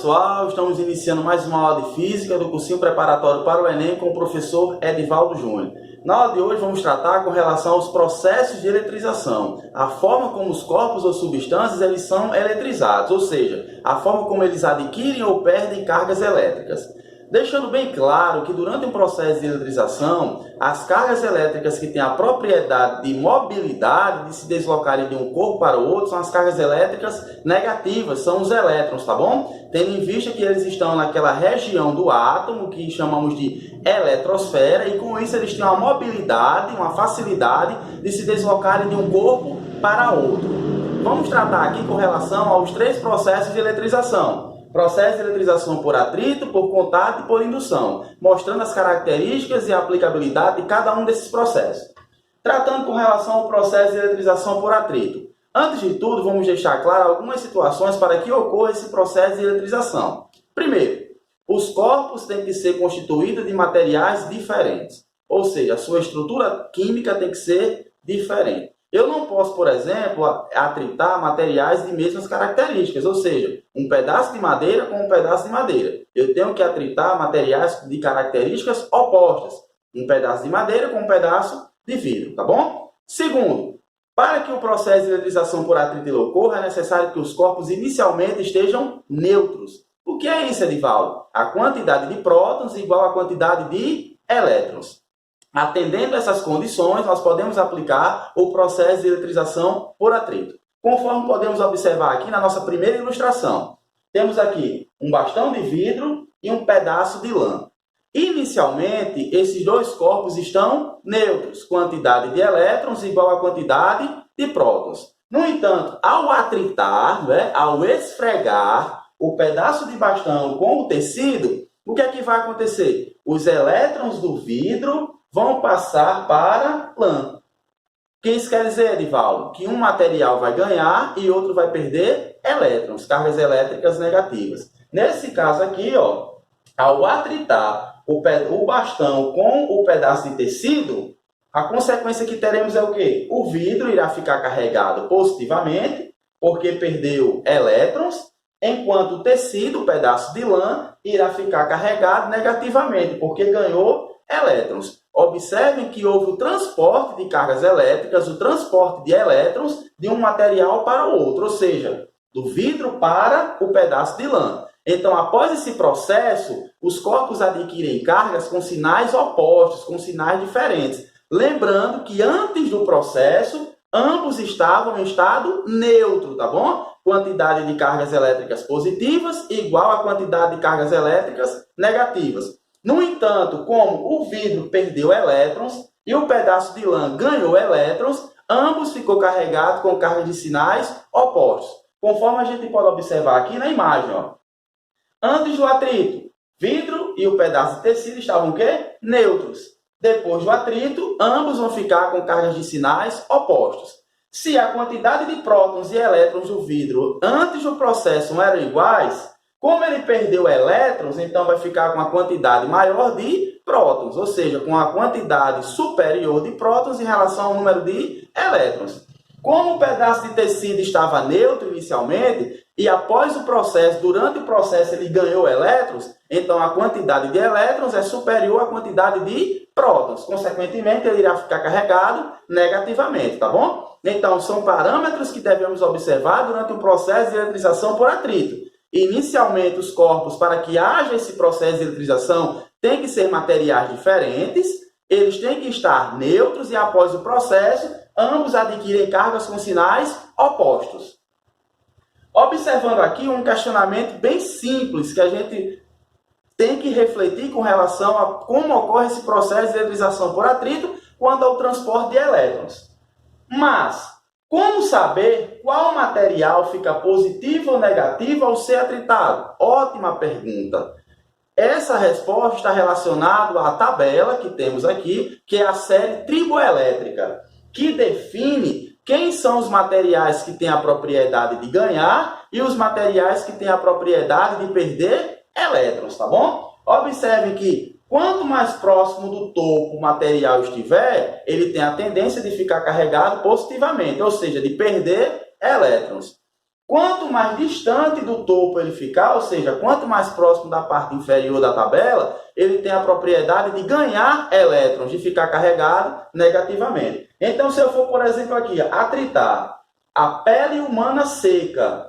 pessoal, estamos iniciando mais uma aula de Física do cursinho preparatório para o Enem com o professor Edivaldo Júnior. Na aula de hoje vamos tratar com relação aos processos de eletrização, a forma como os corpos ou substâncias eles são eletrizados, ou seja, a forma como eles adquirem ou perdem cargas elétricas. Deixando bem claro que durante um processo de eletrização, as cargas elétricas que têm a propriedade de mobilidade, de se deslocarem de um corpo para o outro, são as cargas elétricas negativas, são os elétrons, tá bom? Tendo em vista que eles estão naquela região do átomo, que chamamos de eletrosfera, e com isso eles têm uma mobilidade, uma facilidade de se deslocarem de um corpo para outro. Vamos tratar aqui com relação aos três processos de eletrização. Processo de eletrização por atrito, por contato e por indução, mostrando as características e a aplicabilidade de cada um desses processos. Tratando com relação ao processo de eletrização por atrito. Antes de tudo, vamos deixar claro algumas situações para que ocorra esse processo de eletrização. Primeiro, os corpos têm que ser constituídos de materiais diferentes, ou seja, a sua estrutura química tem que ser diferente. Eu não posso, por exemplo, atritar materiais de mesmas características, ou seja, um pedaço de madeira com um pedaço de madeira. Eu tenho que atritar materiais de características opostas, um pedaço de madeira com um pedaço de vidro, tá bom? Segundo, para que o processo de eletrização por atrito ocorra, é necessário que os corpos inicialmente estejam neutros. O que é isso, Edivaldo? A quantidade de prótons igual à quantidade de elétrons. Atendendo essas condições, nós podemos aplicar o processo de eletrização por atrito. Conforme podemos observar aqui na nossa primeira ilustração, temos aqui um bastão de vidro e um pedaço de lã. Inicialmente, esses dois corpos estão neutros, quantidade de elétrons igual à quantidade de prótons. No entanto, ao atritar, ao esfregar o pedaço de bastão com o tecido, o que é que vai acontecer? Os elétrons do vidro vão passar para lã. O que isso quer dizer, Edivaldo? Que um material vai ganhar e outro vai perder elétrons, cargas elétricas negativas. Nesse caso aqui, ao atritar o bastão com o pedaço de tecido, a consequência que teremos é o quê? O vidro irá ficar carregado positivamente, porque perdeu elétrons, enquanto o tecido, o pedaço de lã, irá ficar carregado negativamente, porque ganhou elétrons. Observem que houve o transporte de cargas elétricas, o transporte de elétrons de um material para o outro, ou seja, do vidro para o pedaço de lã. Então, após esse processo, os corpos adquirem cargas com sinais opostos, com sinais diferentes. Lembrando que antes do processo, ambos estavam em estado neutro, tá bom? Quantidade de cargas elétricas positivas igual a quantidade de cargas elétricas negativas. No entanto, como o vidro perdeu elétrons e o pedaço de lã ganhou elétrons, ambos ficou carregados com cargas de sinais opostos. Conforme a gente pode observar aqui na imagem, Antes do atrito, vidro e o pedaço de tecido estavam o quê? Neutros. Depois do atrito, ambos vão ficar com cargas de sinais opostos. Se a quantidade de prótons e elétrons do vidro antes do processo não eram iguais, como ele perdeu elétrons, então vai ficar com a quantidade maior de prótons, ou seja, com a quantidade superior de prótons em relação ao número de elétrons. Como o pedaço de tecido estava neutro inicialmente, e após o processo, durante o processo ele ganhou elétrons, então a quantidade de elétrons é superior à quantidade de prótons. Consequentemente, ele irá ficar carregado negativamente, tá bom? Então, são parâmetros que devemos observar durante o processo de eletrização por atrito. Inicialmente, os corpos, para que haja esse processo de eletrização, têm que ser materiais diferentes, eles têm que estar neutros e, após o processo, ambos adquirem cargas com sinais opostos. Observando aqui um questionamento bem simples que a gente tem que refletir com relação a como ocorre esse processo de eletrização por atrito quanto ao transporte de elétrons. Mas, como saber qual material fica positivo ou negativo ao ser atritado? Ótima pergunta. Essa resposta está relacionada à tabela que temos aqui, que é a série triboelétrica, que define quem são os materiais que têm a propriedade de ganhar e os materiais que têm a propriedade de perder elétrons, tá bom? Observe que quanto mais próximo do topo o material estiver, ele tem a tendência de ficar carregado positivamente, ou seja, de perder elétrons. Quanto mais distante do topo ele ficar, ou seja, quanto mais próximo da parte inferior da tabela, ele tem a propriedade de ganhar elétrons, de ficar carregado negativamente. Então, se eu for, por exemplo, aqui, atritar a pele humana seca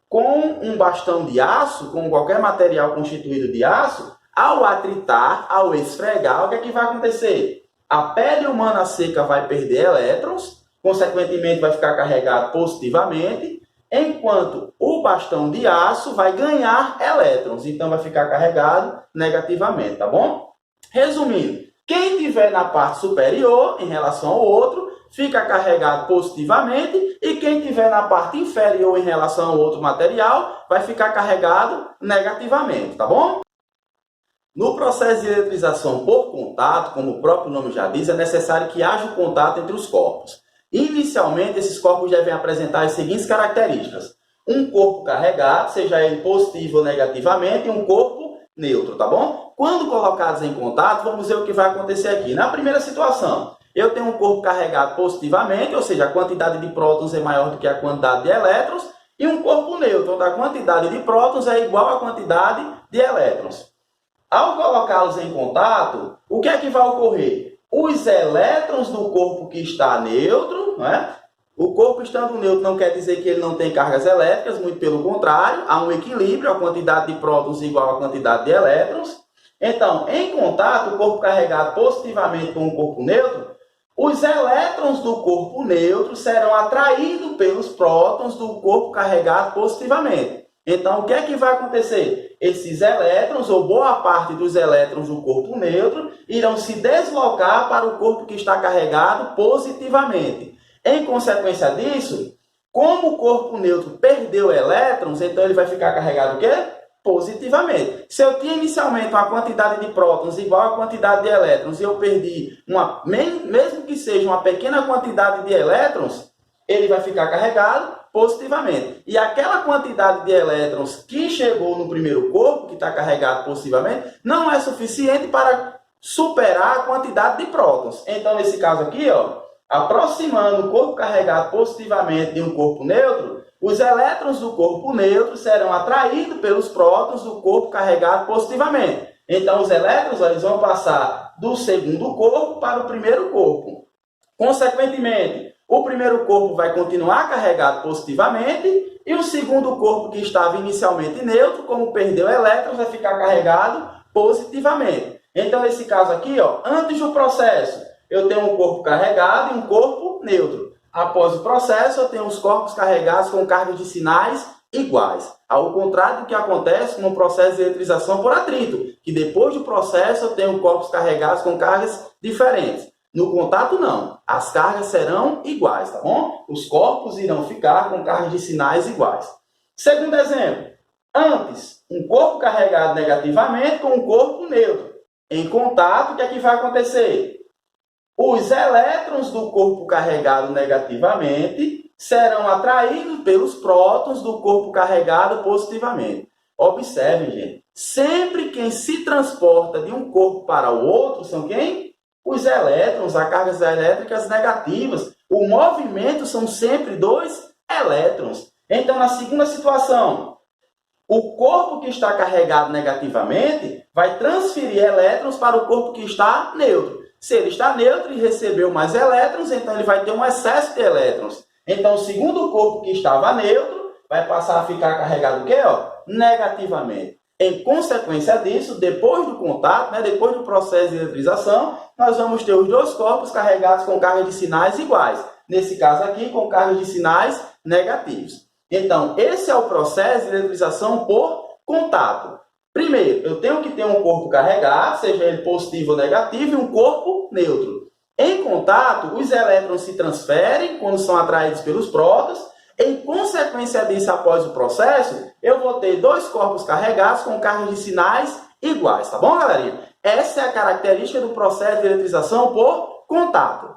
com um bastão de aço, com qualquer material constituído de aço, ao atritar, ao esfregar, o que é que vai acontecer? A pele humana seca vai perder elétrons, consequentemente vai ficar carregado positivamente, enquanto o bastão de aço vai ganhar elétrons, então vai ficar carregado negativamente, tá bom? Resumindo, quem estiver na parte superior, em relação ao outro, fica carregado positivamente, e quem estiver na parte inferior, em relação ao outro material, vai ficar carregado negativamente, tá bom? No processo de eletrização por contato, como o próprio nome já diz, é necessário que haja o contato entre os corpos. Inicialmente, esses corpos devem apresentar as seguintes características: um corpo carregado, seja ele positivo ou negativamente, e um corpo neutro, tá bom? Quando colocados em contato, vamos ver o que vai acontecer aqui. Na primeira situação, eu tenho um corpo carregado positivamente, ou seja, a quantidade de prótons é maior do que a quantidade de elétrons, e um corpo neutro, onde a quantidade de prótons é igual à quantidade de elétrons. Ao colocá-los em contato, o que é que vai ocorrer? Os elétrons do corpo que está neutro, né? O corpo estando neutro não quer dizer que ele não tem cargas elétricas, muito pelo contrário, há um equilíbrio, a quantidade de prótons igual à quantidade de elétrons. Então, em contato, o corpo carregado positivamente com o corpo neutro, os elétrons do corpo neutro serão atraídos pelos prótons do corpo carregado positivamente. Então, o que é que vai acontecer? Esses elétrons, ou boa parte dos elétrons do corpo neutro, irão se deslocar para o corpo que está carregado positivamente. Em consequência disso, como o corpo neutro perdeu elétrons, então ele vai ficar carregado o quê? Positivamente. Se eu tinha inicialmente uma quantidade de prótons igual à quantidade de elétrons e eu perdi, mesmo que seja uma pequena quantidade de elétrons, ele vai ficar carregado positivamente. E aquela quantidade de elétrons que chegou no primeiro corpo, que está carregado positivamente, não é suficiente para superar a quantidade de prótons. Então, nesse caso aqui, ó, aproximando o corpo carregado positivamente de um corpo neutro, os elétrons do corpo neutro serão atraídos pelos prótons do corpo carregado positivamente. Então, os elétrons eles vão passar do segundo corpo para o primeiro corpo. Consequentemente, o primeiro corpo vai continuar carregado positivamente e o segundo corpo, que estava inicialmente neutro, como perdeu elétrons, vai ficar carregado positivamente. Então, nesse caso aqui, ó, antes do processo, eu tenho um corpo carregado e um corpo neutro. Após o processo, eu tenho os corpos carregados com cargas de sinais iguais. Ao contrário do que acontece no processo de eletrização por atrito, que depois do processo eu tenho corpos carregados com cargas diferentes. No contato, não. As cargas serão iguais, tá bom? Os corpos irão ficar com cargas de sinais iguais. Segundo exemplo. Antes, um corpo carregado negativamente com um corpo neutro. Em contato, o que é que vai acontecer? Os elétrons do corpo carregado negativamente serão atraídos pelos prótons do corpo carregado positivamente. Observem, gente. Sempre quem se transporta de um corpo para o outro são quem? Os elétrons, as cargas elétricas negativas. O movimento são sempre dois elétrons. Então, na segunda situação, o corpo que está carregado negativamente vai transferir elétrons para o corpo que está neutro. Se ele está neutro e recebeu mais elétrons, então ele vai ter um excesso de elétrons. Então, o segundo corpo que estava neutro vai passar a ficar carregado o quê? Negativamente. Em consequência disso, depois do contato, depois do processo de eletrização, nós vamos ter os dois corpos carregados com cargas de sinais iguais. Nesse caso aqui, com cargas de sinais negativos. Então, esse é o processo de eletrização por contato. Primeiro, eu tenho que ter um corpo carregado, seja ele positivo ou negativo, e um corpo neutro. Em contato, os elétrons se transferem quando são atraídos pelos prótons. Em consequência disso, após o processo, eu vou ter dois corpos carregados com cargas de sinais iguais, tá bom, galerinha? Essa é a característica do processo de eletrização por contato.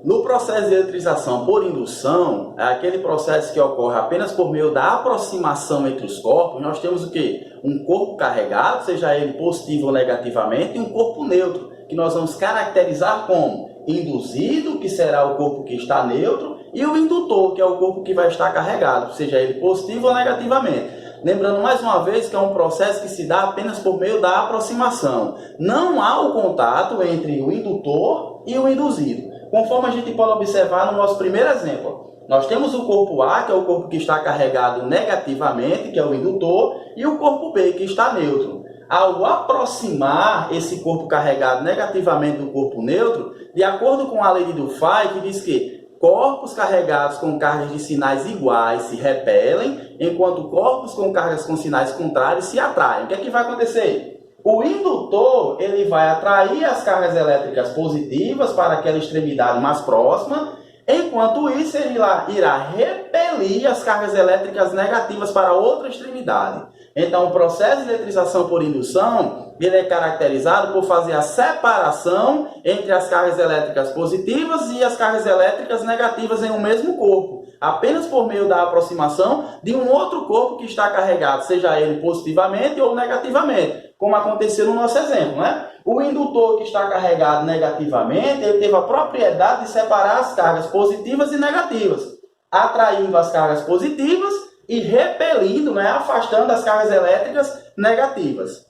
No processo de eletrização por indução, é aquele processo que ocorre apenas por meio da aproximação entre os corpos. Nós temos o quê? Um corpo carregado, seja ele positivo ou negativamente, e um corpo neutro, que nós vamos caracterizar como induzido, que será o corpo que está neutro, e o indutor, que é o corpo que vai estar carregado, seja ele positivo ou negativamente. Lembrando mais uma vez que é um processo que se dá apenas por meio da aproximação. Não há o contato entre o indutor e o induzido. Conforme a gente pode observar no nosso primeiro exemplo. Nós temos o corpo A, que é o corpo que está carregado negativamente, que é o indutor, e o corpo B, que está neutro. Ao aproximar esse corpo carregado negativamente do corpo neutro, de acordo com a lei de Dufay, que diz que corpos carregados com cargas de sinais iguais se repelem, enquanto corpos com cargas com sinais contrários se atraem. O que é que vai acontecer? O indutor ele vai atrair as cargas elétricas positivas para aquela extremidade mais próxima, enquanto isso ele irá repelir as cargas elétricas negativas para outra extremidade. Então, o processo de eletrização por indução ele é caracterizado por fazer a separação entre as cargas elétricas positivas e as cargas elétricas negativas em um mesmo corpo, apenas por meio da aproximação de um outro corpo que está carregado, seja ele positivamente ou negativamente, como aconteceu no nosso exemplo, né? O indutor que está carregado negativamente, ele teve a propriedade de separar as cargas positivas e negativas, atraindo as cargas positivas e repelindo, né, afastando as cargas elétricas negativas.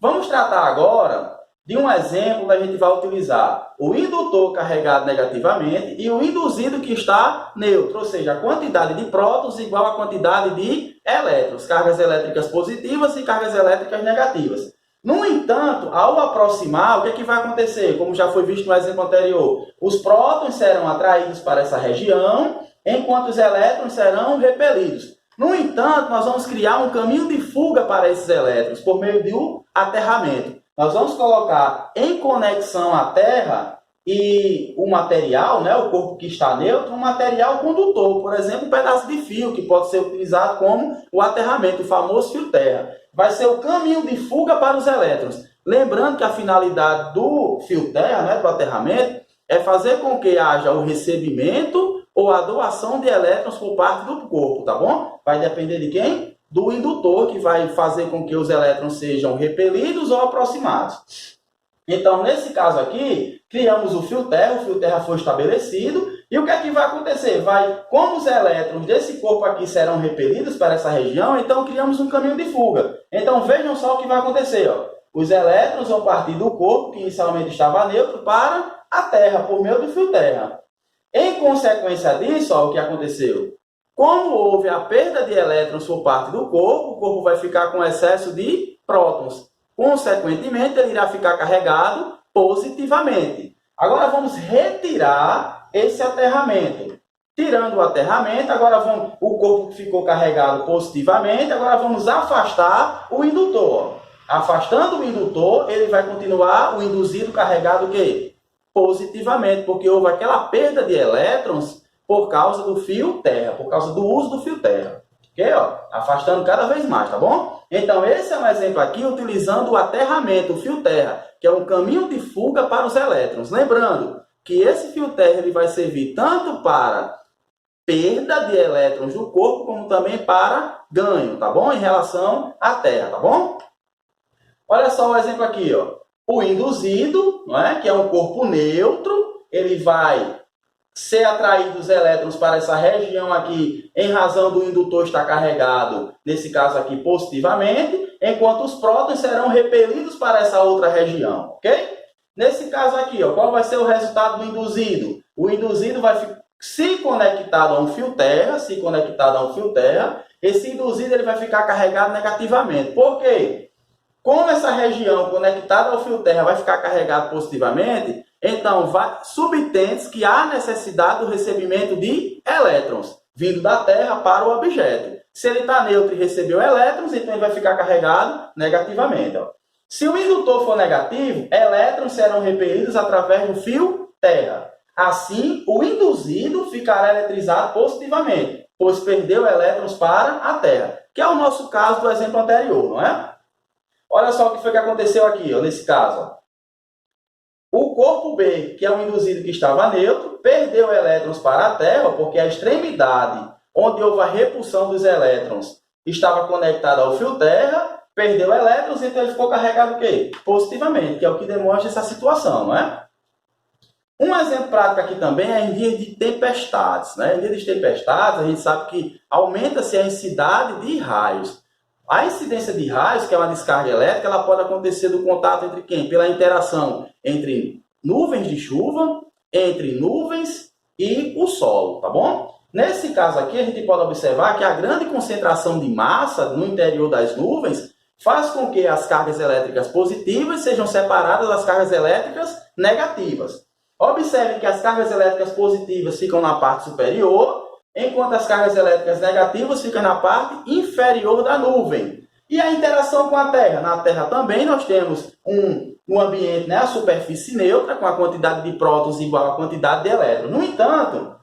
Vamos tratar agora de um exemplo que a gente vai utilizar o indutor carregado negativamente e o induzido que está neutro, ou seja, a quantidade de prótons igual à quantidade de elétrons, cargas elétricas positivas e cargas elétricas negativas. No entanto, ao aproximar, o que é que vai acontecer? Como já foi visto no exemplo anterior, os prótons serão atraídos para essa região, enquanto os elétrons serão repelidos. No entanto, nós vamos criar um caminho de fuga para esses elétrons por meio do aterramento. Nós vamos colocar em conexão à Terra e o material, né, o corpo que está neutro, um material condutor, por exemplo, um pedaço de fio que pode ser utilizado como o aterramento, o famoso fio terra. Vai ser o caminho de fuga para os elétrons. Lembrando que a finalidade do fio terra, né, do aterramento, é fazer com que haja o recebimento ou a doação de elétrons por parte do corpo, tá bom? Vai depender de quem? Do indutor, que vai fazer com que os elétrons sejam repelidos ou aproximados. Então, nesse caso aqui, criamos o fio terra foi estabelecido, e o que é que vai acontecer? Como os elétrons desse corpo aqui serão repelidos para essa região, então criamos um caminho de fuga. Então, vejam só o que vai acontecer, ó. Os elétrons vão partir do corpo, que inicialmente estava neutro, para a Terra, por meio do fio terra. Em consequência disso, ó, o que aconteceu? Como houve a perda de elétrons por parte do corpo, o corpo vai ficar com excesso de prótons. Consequentemente, ele irá ficar carregado positivamente. Agora vamos retirar esse aterramento. Tirando o aterramento, agora o corpo ficou carregado positivamente, agora vamos afastar o indutor. Afastando o indutor, ele vai continuar o induzido carregado o quê? Positivamente, porque houve aquela perda de elétrons por causa do fio terra, por causa do uso do fio terra. Ok? Ó, afastando cada vez mais, tá bom? Então, esse é um exemplo aqui utilizando o aterramento, o fio terra, que é um caminho de fuga para os elétrons. Lembrando que esse fio terra ele vai servir tanto para perda de elétrons do corpo, como também para ganho, tá bom? Em relação à Terra, tá bom? Olha só o exemplo aqui, ó. O induzido, não é? Que é um corpo neutro, ele vai ser atraído os elétrons para essa região aqui, em razão do indutor estar carregado, nesse caso aqui, positivamente, enquanto os prótons serão repelidos para essa outra região, ok? Nesse caso aqui, ó, qual vai ser o resultado do induzido? O induzido vai se conectado a um fio terra, esse induzido ele vai ficar carregado negativamente. Por quê? Como essa região conectada ao fio terra vai ficar carregado positivamente, então subtende que há necessidade do recebimento de elétrons vindo da Terra para o objeto. Se ele está neutro e recebeu elétrons, então ele vai ficar carregado negativamente. Ó. Se o indutor for negativo, elétrons serão repelidos através do fio terra. Assim, o induzido ficará eletrizado positivamente, pois perdeu elétrons para a Terra, que é o nosso caso do exemplo anterior, não é? Olha só o que foi que aconteceu aqui, ó, nesse caso. Ó. O corpo B, que é um induzido que estava neutro, perdeu elétrons para a Terra, porque a extremidade onde houve a repulsão dos elétrons estava conectada ao fio terra, perdeu elétrons, então ele ficou carregado o quê? Positivamente, que é o que demonstra essa situação, não é? Um exemplo prático aqui também é em dias de tempestades, né? Em dias de tempestades, a gente sabe que aumenta-se a intensidade de raios. A incidência de raios, que é uma descarga elétrica, ela pode acontecer do contato entre quem? Pela interação entre nuvens de chuva, entre nuvens e o solo, tá bom? Nesse caso aqui, a gente pode observar que a grande concentração de massa no interior das nuvens faz com que as cargas elétricas positivas sejam separadas das cargas elétricas negativas. Observe que as cargas elétricas positivas ficam na parte superior, enquanto as cargas elétricas negativas ficam na parte inferior da nuvem. E a interação com a Terra? Na Terra também nós temos um ambiente, né, a superfície neutra, com a quantidade de prótons igual à quantidade de elétrons. No entanto,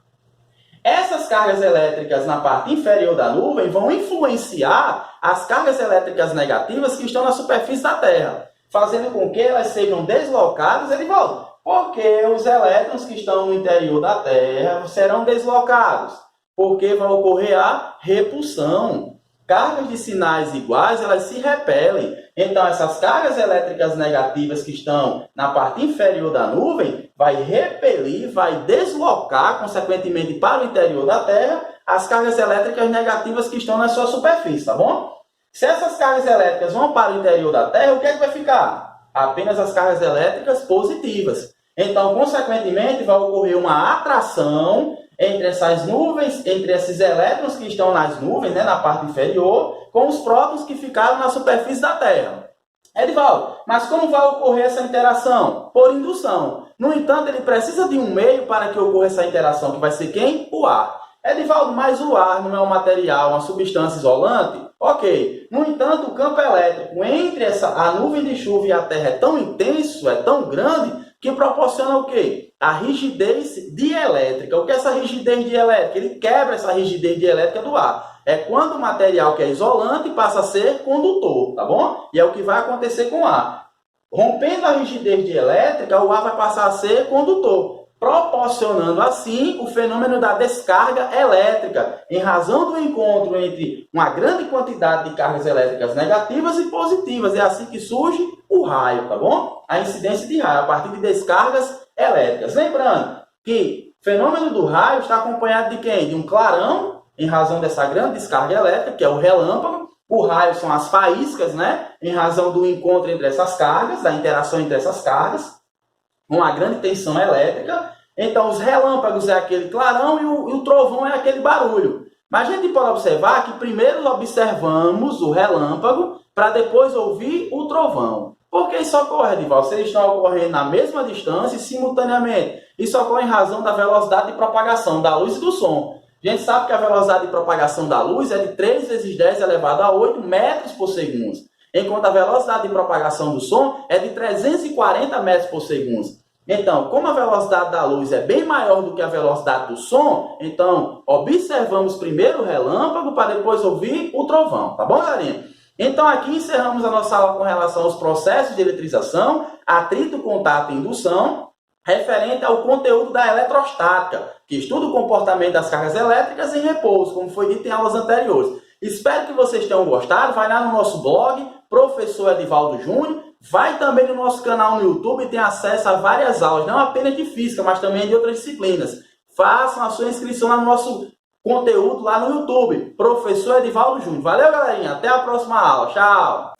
essas cargas elétricas na parte inferior da nuvem vão influenciar as cargas elétricas negativas que estão na superfície da Terra, fazendo com que elas sejam deslocadas, Edivaldo, porque os elétrons que estão no interior da Terra serão deslocados, porque vai ocorrer a repulsão. Cargas de sinais iguais, elas se repelem. Então, essas cargas elétricas negativas que estão na parte inferior da nuvem vai repelir, vai deslocar, consequentemente, para o interior da Terra, as cargas elétricas negativas que estão na sua superfície, tá bom? Se essas cargas elétricas vão para o interior da Terra, o que é que vai ficar? Apenas as cargas elétricas positivas. Então, consequentemente, vai ocorrer uma atração entre essas nuvens, entre esses elétrons que estão nas nuvens, né, na parte inferior, com os prótons que ficaram na superfície da Terra. Edivaldo, mas como vai ocorrer essa interação? Por indução. No entanto, ele precisa de um meio para que ocorra essa interação, que vai ser quem? O ar. Edivaldo, mas o ar não é um material, uma substância isolante? Ok. No entanto, o campo elétrico entre a nuvem de chuva e a Terra é tão intenso, é tão grande, que proporciona o quê? A rigidez dielétrica. O que é essa rigidez dielétrica? Ele quebra essa rigidez dielétrica do ar. É quando o material que é isolante passa a ser condutor, tá bom? E é o que vai acontecer com o ar. Rompendo a rigidez dielétrica, o ar vai passar a ser condutor, proporcionando assim o fenômeno da descarga elétrica, em razão do encontro entre uma grande quantidade de cargas elétricas negativas e positivas. É assim que surge o raio, tá bom? A incidência de raio, a partir de descargas elétricas. Lembrando que o fenômeno do raio está acompanhado de quem? De um clarão, em razão dessa grande descarga elétrica, que é o relâmpago. O raio são as faíscas, né? Em razão do encontro entre essas cargas, da interação entre essas cargas, uma grande tensão elétrica. Então, os relâmpagos é aquele clarão e o trovão é aquele barulho. Mas a gente pode observar que primeiro observamos o relâmpago para depois ouvir o trovão. Por que isso ocorre, Edivaldo? Se eles estão ocorrendo na mesma distância e simultaneamente. Isso ocorre em razão da velocidade de propagação da luz e do som. A gente sabe que a velocidade de propagação da luz é de 3 vezes 10 elevado a 8 metros por segundo, enquanto a velocidade de propagação do som é de 340 metros por segundo. Então, como a velocidade da luz é bem maior do que a velocidade do som, então observamos primeiro o relâmpago para depois ouvir o trovão, tá bom, galerinha? Então, aqui encerramos a nossa aula com relação aos processos de eletrização, atrito, contato e indução, referente ao conteúdo da eletrostática, que estuda o comportamento das cargas elétricas em repouso, como foi dito em aulas anteriores. Espero que vocês tenham gostado. Vai lá no nosso blog, Professor Edivaldo Júnior. Vai também no nosso canal no YouTube e tem acesso a várias aulas, não apenas de física, mas também de outras disciplinas. Façam a sua inscrição no nosso conteúdo lá no YouTube, Professor Edivaldo Júnior. Valeu, galerinha. Até a próxima aula. Tchau!